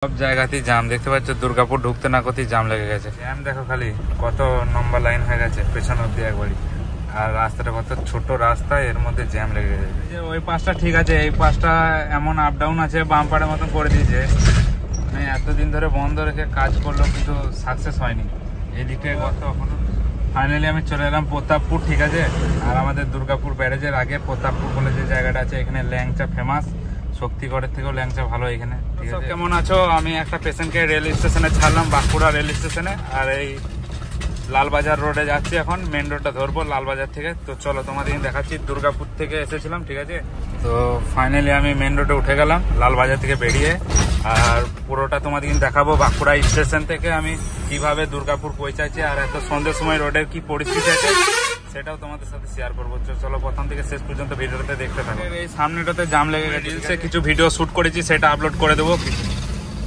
সব জায়গাতেই জাম দেখতে পাচ্ছ। দুর্গাপুর ঢুকতে না করতেই জাম লেগে গেছে। জ্যাম দেখো খালি কত লম্বা লাইন হয়ে গেছে পেছন অব্দি একবারই। আর রাস্তাটা কত ছোট রাস্তা, এর মধ্যে জ্যাম লেগে গেছে। যে ওই পাশটা ঠিক আছে, এই পাশটা এমন আপ ডাউন আছে, বাম্পারের মতন করে দিয়েছে। মানে এতদিন ধরে বন্ধ রেখে কাজ করলো কিন্তু সাকসেস হয়নি। এদিকে গত এখনো ফাইনালি আমি চলে এলাম প্রতাপপুর, ঠিক আছে। আর আমাদের দুর্গাপুর ব্যারেজের আগে প্রতাপপুর বলে যে জায়গাটা আছে, এখানে ল্যাংচা ফেমাস। শক্তিগড়ের থেকেও ল্যাংচা ভালো এখানে। ঠিক আছে, কেমন আছো? আমি একটা পেশেন্টকে রেল স্টেশনে ছাড়লাম, বাঁকুড়া রেল স্টেশনে। আর এই লালবাজার রোডে যাচ্ছি এখন, মেন রোডটা ধরবো লালবাজার থেকে। তো চলো তোমাদের দেখাচ্ছি। দুর্গাপুর থেকে এসেছিলাম, ঠিক আছে। তো ফাইনালি আমি মেন রোডে উঠে গেলাম লালবাজার থেকে বেরিয়ে। আর পুরোটা তোমাদের দেখাবো বাঁকুড়া স্টেশন থেকে আমি কিভাবে দুর্গাপুর পৌঁছাচ্ছি, আর এত সন্ধ্যের সময় রোডের কি পরিস্থিতি আছে সেটাও তোমাদের সাথে শেয়ার করবো। চলো প্রথম থেকে শেষ পর্যন্ত ভিডিওতে দেখতে থাকো। এই সামনেটাতে জাম লেগে গেছে, রিলসে কিছু ভিডিও শুট করেছি, সেটা আপলোড করে দেবো।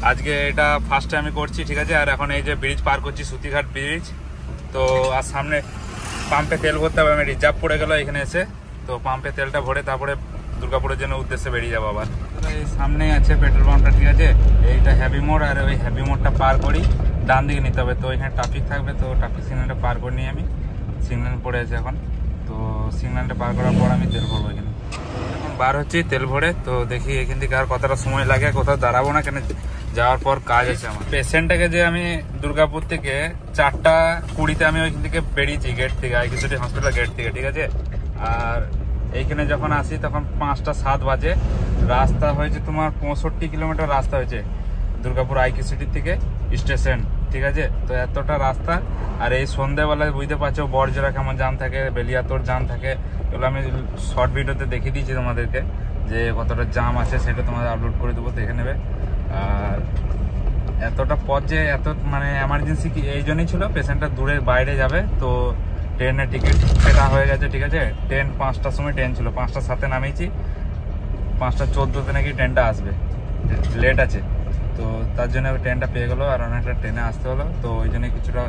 আজকে এটা ফার্স্টে আমি করছি, ঠিক আছে। আর এখন এই যে ব্রিজ পার করছি, সুতিঘাট ব্রিজ। তো আর সামনে পাম্পে তেল ভরতে হবে, আমি রিজার্ভ পড়ে গেল এখানে এসে। তো পাম্পে তেলটা ভরে তারপরে দুর্গাপুরের জন্য উদ্দেশ্যে বেরিয়ে যাবো আবার। এই সামনেই আছে পেট্রোল পাম্পটা, ঠিক আছে। এইটা হ্যাভি মোড়, আর ওই হ্যাভি মোড়টা পার করি ডান দিকে নিতে হবে। তো এখানে ট্রাফিক থাকবে, তো ট্রাফিক সিগন্যালটা পার করে নিই আমি। সিগন্যাল পড়ে আছে এখন, তো সিগন্যালটা পার করার পর আমি তেল ভরবো এখানে। এখন বার হচ্ছি তেল ভরে। তো দেখি এখান থেকে আর কতটা সময় লাগে, কোথাও দাঁড়াবো না, কেন যাওয়ার পর কাজ আছে আমার। পেশেন্টটাকে যে আমি দুর্গাপুর থেকে 4:20 আমি ওইখান থেকে বেরিয়েছি গেট থেকে, আইকিউসিটি হসপিটাল গেট থেকে, ঠিক আছে। আর এইখানে যখন আসি তখন 5:07 বাজে। রাস্তা হয়েছে তোমার 65 কিলোমিটার রাস্তা হয়েছে দুর্গাপুর আইকিউসিটি থেকে স্টেশন, ঠিক আছে। তো এতটা রাস্তা, আর এই সন্ধ্যাবেলায় বুঝতে পারছো বড়জোড়া কেমন জাম থাকে, বেলিয়াতোর জাম থাকে। এগুলো আমি শর্ট ভিডিওতে দেখিয়ে দিয়েছি তোমাদেরকে, যে কতটা জাম আছে সেটা তোমাদের আপলোড করে দেবো, দেখে নেবে। আর এতটা পথ যে এত মানে এমার্জেন্সি কি এই জন্যই ছিল, পেশেন্টটা দূরের বাইরে যাবে। তো ট্রেনের টিকিট সেটা হয়ে গেছে, ঠিক আছে। ট্রেন 5টার সময় ট্রেন ছিল, 5:07 নামিয়েছি, 5:14 নাকি ট্রেনটা আসবে, লেট আছে। তো তার জন্য ট্রেনটা পেয়ে গেলো, আর অনেকটা ট্রেনে আসতে হলো। তো ওই জন্য কিছুটা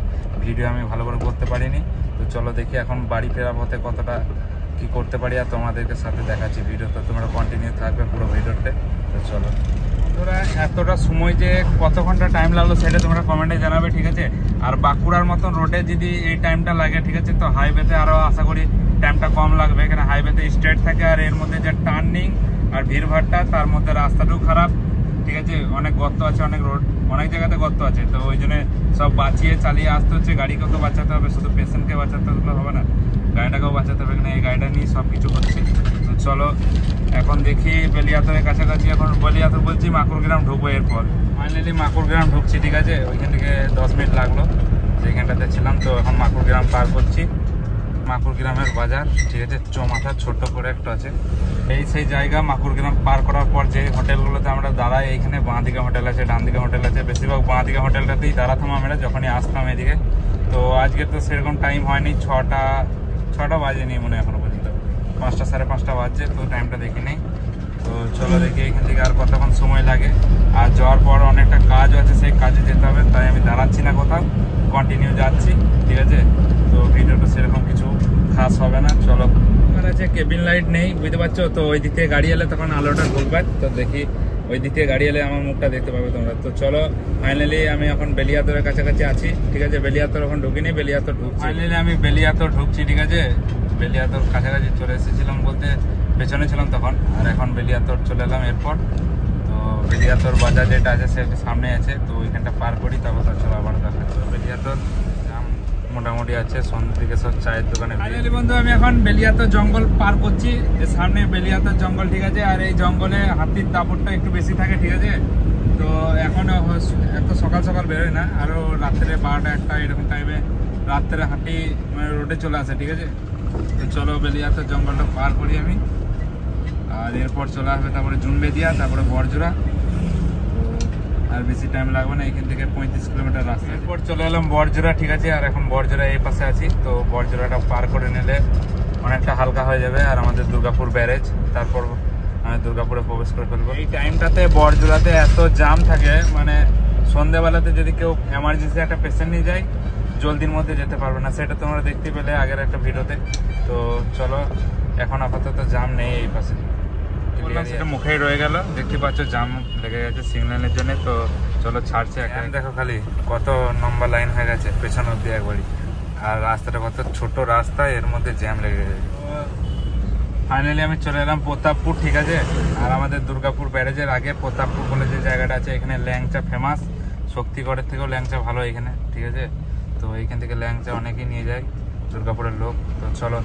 ভিডিও আমি ভালো করে করতে পারিনি। তো চলো দেখি এখন বাড়ি ফেরার পথে কতটা কি করতে পারি, আর তোমাদেরকে সাথে দেখাচ্ছি। ভিডিওতে তোমরা কন্টিনিউ থাকবে পুরো ভিডিওতে। তো চলো, তোরা এতটা সময় যে কত ঘন্টা টাইম লাগলো সেটা তোমরা কমেন্টে জানাবে, ঠিক আছে। আর বাঁকুড়ার মতন রোডে যদি এই টাইমটা লাগে, ঠিক আছে, তো হাইওয়েতে আরও আশা করি টাইমটা কম লাগবে। এখানে হাইওয়েতে স্ট্রেট থাকে, আর এর মধ্যে যে টার্নিং আর ভিড়ভাড়টা, তার মধ্যে রাস্তাটাও খারাপ, ঠিক আছে। অনেক গর্ত আছে, অনেক রোড অনেক জায়গাতে গর্ত আছে। তো ওই জন্য সব বাঁচিয়ে চালিয়ে আসতে হচ্ছে। গাড়িকেও তো বাঁচাতে হবে, শুধু পেশেন্টকে বাঁচাতে হবে না, গাড়িটাকেও বাঁচাতে হবে। এখানে এই গাড়িটা নিয়ে সব কিছু করছি। তো চলো এখন দেখি বেলিয়াতরের কাছাকাছি, এখন বেলিয়াতর বলছি মাকুড়গ্রাম ঢুকবো। এরপর ফাইনালি মাকুড়গ্রাম ঢুকছি, ঠিক আছে। ওইখান থেকে 10 মিনিট লাগলো যেখানটাতে ছিলাম। তো এখন মাকুড়গ্রাম পার করছি, মাকুড়গ্রামের বাজার, ঠিক আছে। চৌমাথা ছোট্ট করে একটা আছে, এই সেই জায়গা। মাকুড়গ্রাম পার করার পর যে হোটেলগুলোতে আমরা দাঁড়াই, এইখানে বাঁ দিকে হোটেল আছে, ডান দিকে হোটেল আছে। বেশিরভাগ বাঁ দিকে হোটেলটাতেই দাঁড়াতাম আমরা যখনই আসতাম এদিকে। তো আজকে তো সেরকম টাইম হয়নি, 6টা বাজেনি মনে এখনো পর্যন্ত, 5টা 5:30 বাজছে। তো টাইমটা দেখি নেই। তো চলো দেখি এখান থেকে আর কতক্ষণ সময় লাগে। আর যাওয়ার পর অনেকটা কাজ আছে, সেই কাজে যেতে হবে, তাই আমি দাঁড়াচ্ছি না কোথাও, কন্টিনিউ যাচ্ছি, ঠিক আছে। তো ভিডিওটা সেরকম কিছু খাস হবে না। চলো, আছে কেবিন লাইট নেই, বুঝতে পারছো। তো ওই দিক থেকে গাড়ি এলে তখন আলোটা ঢুকবে। তো দেখি ওই দিক থেকে গাড়ি এলে আমার মুখটা দেখতে পাবে তোমরা। তো চলো ফাইনালি আমি এখন বেলিয়াতরের কাছাকাছি আছি, ঠিক আছে। বেলিয়াতর এখন ঢুকিনি, বেলিয়াতর ঢুকছি। ফাইনালি আমি বেলিয়াতর ঢুকছি, ঠিক আছে। বেলিয়াতর কাছাকাছি চলে এসেছিলাম, বলতে পেছনে ছিলাম তখন। আর এখন বেলিয়াতর চলে এলাম এরপর। তো বেলিয়াতর বাজার যেটা আছে সেটা সামনে আছে, তো ওইখানটা পার করি, তারপর চলো আবার দেখাচ্ছি। বেলিয়াতর মোটামুটি আছে, সন্ধ্যের দিকে সব চায়ের দোকানে। ফাইনালি বন্ধু আমি এখন বেলিয়াতর জঙ্গল পার করছি, সামনে বেলিয়াতর জঙ্গল, ঠিক আছে। আর এই জঙ্গলে হাতির দাপটটা একটু বেশি থাকে, ঠিক আছে। তো এখন এত সকাল সকাল বেরোয় না, আরো রাত্রে 12টা 1টা এরকম টাইমে রাত্রে হাতি মানে রোডে চলে আসে, ঠিক আছে। তো চলো বেলিয়াতর জঙ্গলটা পার করি আমি। আর এরপর চলে আসবে তারপরে জুনবেদিয়া, তারপরে বড়জোড়া। আর বেশি টাইম লাগবে না, এখান থেকে 35 কিলোমিটার রাস্তা। এরপর চলে এলাম বড়জোড়া, ঠিক আছে। আর এখন বড়জোড়া এই পাশে আছি। তো বড়জোড়াটা পার করে নিলে অনেকটা হালকা হয়ে যাবে, আর আমাদের দুর্গাপুর ব্যারেজ, তারপর আমি দুর্গাপুরে প্রবেশ করে ফেলবো। এই টাইমটাতে বড়জোড়াতে এত জাম থাকে, মানে সন্ধ্যাবেলাতে যদি কেউ এমার্জেন্সি একটা পেশেন্ট নিয়ে যায়, জলদির মধ্যে যেতে পারবে না, সেটা তোমরা দেখতে পেলে আগের একটা ভিডিওতে। তো চলো এখন আপাতত জাম নেই এই পাশে। সেটা মুখেই রয়ে গেল। দেখতে পাচ্ছ জাম লেগে গেছে সিগন্যালের জন্য। তো চলো ছাড়ছে। দেখো খালি কত লম্বা লাইন হয়ে গেছে পেছন অব্দি একবারই। আর রাস্তাটা কত ছোট রাস্তা, এর মধ্যে জ্যাম লেগে গেছে। ফাইনালি আমি চলে এলাম প্রতাপপুর, ঠিক আছে। আর আমাদের দুর্গাপুর ব্যারেজের আগে প্রতাপপুর বলে যে জায়গাটা আছে, এখানে ল্যাংচা ফেমাস। শক্তিগড়ের থেকেও ল্যাংচা ভালো এখানে, ঠিক আছে। তো এইখান থেকে ল্যাংচা অনেকেই নিয়ে যায় দুর্গাপুরের লোক। তো চলো,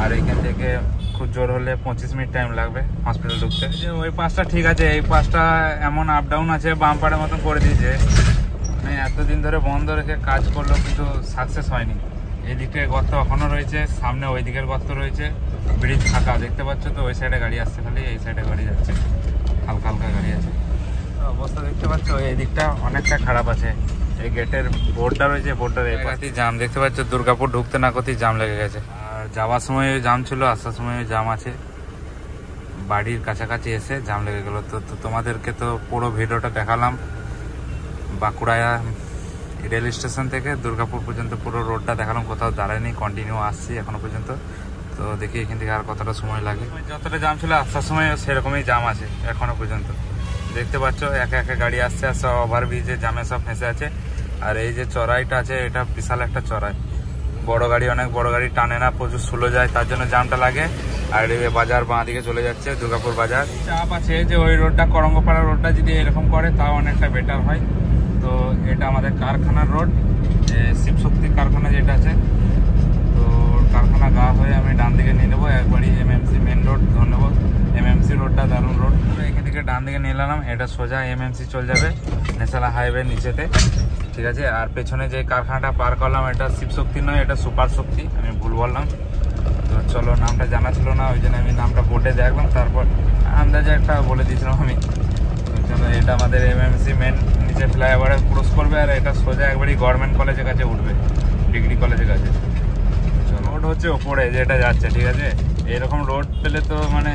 আর এইখান থেকে খুব জোর হলে 25 মিনিট টাইম লাগবে হসপিটাল ঢুকতে। ওই পাশটা ঠিক আছে, এই পাশটা এমন আপ ডাউন আছে, বাম্পারের মতন করে দিয়েছে। মানে এতদিন ধরে বন্ধ রেখে কাজ করলো কিন্তু সাকসেস হয়নি। এই দিকে গর্ত এখনো রয়েছে, সামনে ওই দিকের গর্ত রয়েছে, ব্রিজ ফাঁকা দেখতে পাচ্ছ তো। ওই সাইডে গাড়ি আসছে, খালি এই সাইডে গাড়ি যাচ্ছে, হালকা হালকা গাড়ি আছে। অবস্থা দেখতে পাচ্ছ এই দিকটা অনেকটা খারাপ আছে। এই গেটের বোর্ডটা রয়েছে, বোর্ডটার এই পাশে জাম দেখতে পাচ্ছ। দুর্গাপুর ঢুকতে না করতেই জাম লেগে গেছে। আর যাওয়ার সময় জাম ছিল, আসার সময় জাম আছে। বাড়ির কাছাকাছি এসে জাম লেগে গেল। তো তোমাদেরকে তো পুরো ভিডিওটা দেখালাম। বাঁকুড়া রেল স্টেশন থেকে দুর্গাপুর পর্যন্ত পুরো রোডটা দেখালাম, কোথাও দাঁড়ায়নি, কন্টিনিউ আসছি এখনো পর্যন্ত। তো দেখি এখান থেকে আর কতটা সময় লাগে। যতটা জাম ছিল আসার সময় সেরকমই জাম আছে এখনো পর্যন্ত। দেখতে পাচ্ছ একা একা গাড়ি আসছে, আর সব ওভারব্রিজে জামে সব ফেঁসে আছে। আর এই যে চড়াইটা আছে, এটা বিশাল একটা চড়াই। বড় গাড়ি, অনেক বড় গাড়ি টানে না, প্রচুর স্লো যায়, তার জন্য জামটা লাগে। আর এই বাজার বাঁ দিকে চলে যাচ্ছে, দুর্গাপুর বাজার। চাপ আছে যে ওই রোডটা, করঙ্গপাড়া রোডটা যদি এরকম করে তাও অনেকটা বেটার হয়। তো এটা আমাদের কারখানার রোড, শিবশক্তি কারখানা যেটা আছে। তো কারখানা গা হয়ে আমি ডান দিকে নিয়ে নেবো একবারই এমএমসি মেন রোড ধরে নেবো। এমএমসি রোডটা দারুণ রোড। এখান থেকে ডান দিকে নিয়ে নিলাম, এটা সোজা এমএমসি চলে যাবে ন্যাশনাল হাইওয়ে নিচেতে, ঠিক আছে। আর পেছনে যে কারখানাটা পার করলাম, এটা শিবশক্তি নয়, এটা সুপার শক্তি, আমি ভুল বললাম। তো চলো, নামটা জানা ছিল না, ওই জন্য আমি নামটা বোর্ডে দেখলাম, তারপর আন্দাজে একটা বলে দিয়েছিলাম আমি। চলো, এটা আমাদের এমএমসি মেন নিচে ফ্লাইওভারে ক্রস করবে। আর এটা সোজা একবারই গভর্নমেন্ট কলেজের কাছে উঠবে, ডিগ্রি কলেজের কাছে। চলো, রোড হচ্ছে ওপরে যেটা যাচ্ছে, ঠিক আছে। এরকম রোড পেলে তো মানে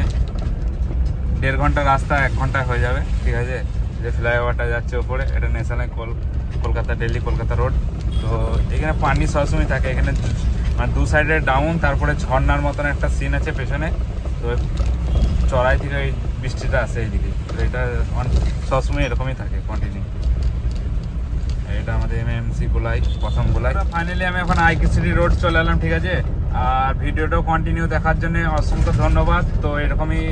1.5 ঘন্টা রাস্তা 1 ঘন্টায় হয়ে যাবে, ঠিক আছে। যে ফ্লাইওভারটা যাচ্ছে ওপরে, এটা ন্যাশনাল কলকাতা দিল্লি কলকাতা রোড। তো এখানে পানি সবসময় থাকে, এখানে মানে দু সাইডে ডাউন, তারপরে ঝর্নার মতন একটা সিন আছে পেছনে। তো চড়াই থেকে এই বৃষ্টিটা আসে এইদিকে। তো এটা সবসময় এরকমই থাকে কন্টিনিউ। এটা আমাদের এমএমসি গোলাই, প্রথম গোলাই। ফাইনালি আমি এখন আইকিসিটি রোড চলে এলাম, ঠিক আছে। আর ভিডিওটাও কন্টিনিউ দেখার জন্য অসংখ্য ধন্যবাদ। তো এরকমই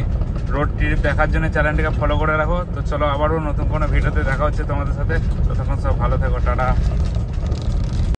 রোড ট্রিপ দেখার জন্য চ্যানেলটিকে ফলো করে রাখো। তো চলো, আবারও নতুন কোনো ভিডিওতে দেখা হচ্ছে তোমাদের সাথে। ততক্ষণ সব ভালো থেকো, টাটা।